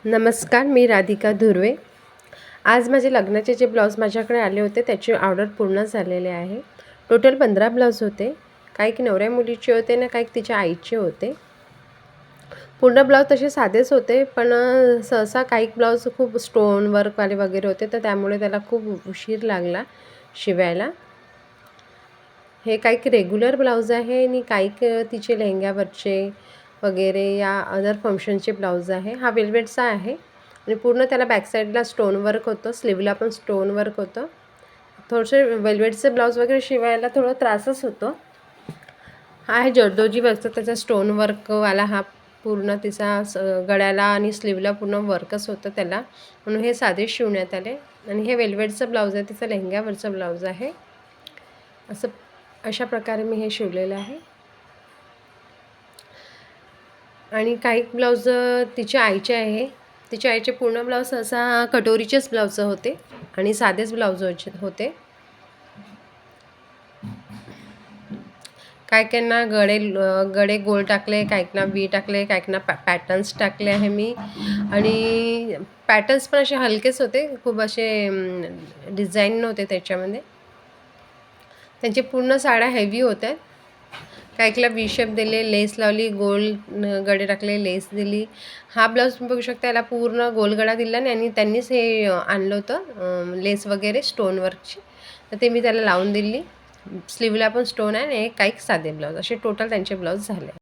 नमस्कार, मी राधिका धुर्वे. आज माझे लग्नाचे जे ब्लाऊज माझ्याकडे आले होते त्याची ऑर्डर पूर्ण झालेले आहे. टोटल 15 ब्लाऊज होते. काही नवऱ्या मुलीचे होते ना काही तिच्या आईचे होते. पूर्ण ब्लाऊज तसे साधेच होते, पण सहसा काही ब्लाऊज खूप स्टोन वर्कवाले वगैरे होते, तर त्यामुळे त्याला खूप उशीर लागला शिवायला. हे काही रेग्युलर ब्लाऊज आहे आणि काही तिचे लेहंग्यावरचे वगैरे या अदर फंक्शनचे ब्लाऊज आहे. हा वेल्वेटचा आहे आणि पूर्ण त्याला बॅक साईडला स्टोन वर्क होतं, स्लीवला पण स्टोन वर्क होतं. थोडेसे वेल्वेटचे ब्लाऊज वगैरे शिवायला थोडं त्रासच होतो. हा आहे जरदोजी वर्कचा त्याचा स्टोन वर्कवाला हा पूर्ण तिचा गळ्याला आणि स्लीवला पूर्ण वर्कच होतं त्याला, म्हणून हे साधे शिवण्यात आले. आणि हे वेल्वेटचं ब्लाऊज आहे, तिचा लेहंग्यावरचं ब्लाऊज आहे. अशा प्रकारे मी हे शिवलेलं आहे. आणि काही ब्लाऊज तिच्या आईचे आहे. तिच्या आईचे पूर्ण ब्लाऊज असा कटोरीचेच ब्लाऊज होते आणि साधेच ब्लाऊज होते. काहींना गळे गोल टाकले, काहींना वी टाकले, काहींना पॅटर्न्स टाकले आहे मी. आणि पॅटर्न्स पण असे हलकेच होते, खूप असे डिझाईन नव्हते त्याच्यामध्ये. त्यांचे पूर्ण साड्या हेवी होत्या. काहीला वी शेप दिले, लेस लावली, गोल गळे टाकले, लेस दिली. हा ब्लाऊज तुम्ही बघू शकता, याला पूर्ण गोल गळा दिला नाही आणि त्यांनीच हे आणलं होतं लेस वगैरे स्टोन वर्कची, तर ते मी त्याला लावून दिली. स्लीवला पण स्टोन आहे आणि काही साधे ब्लाऊज, असे टोटल त्यांचे ब्लाऊज झाले.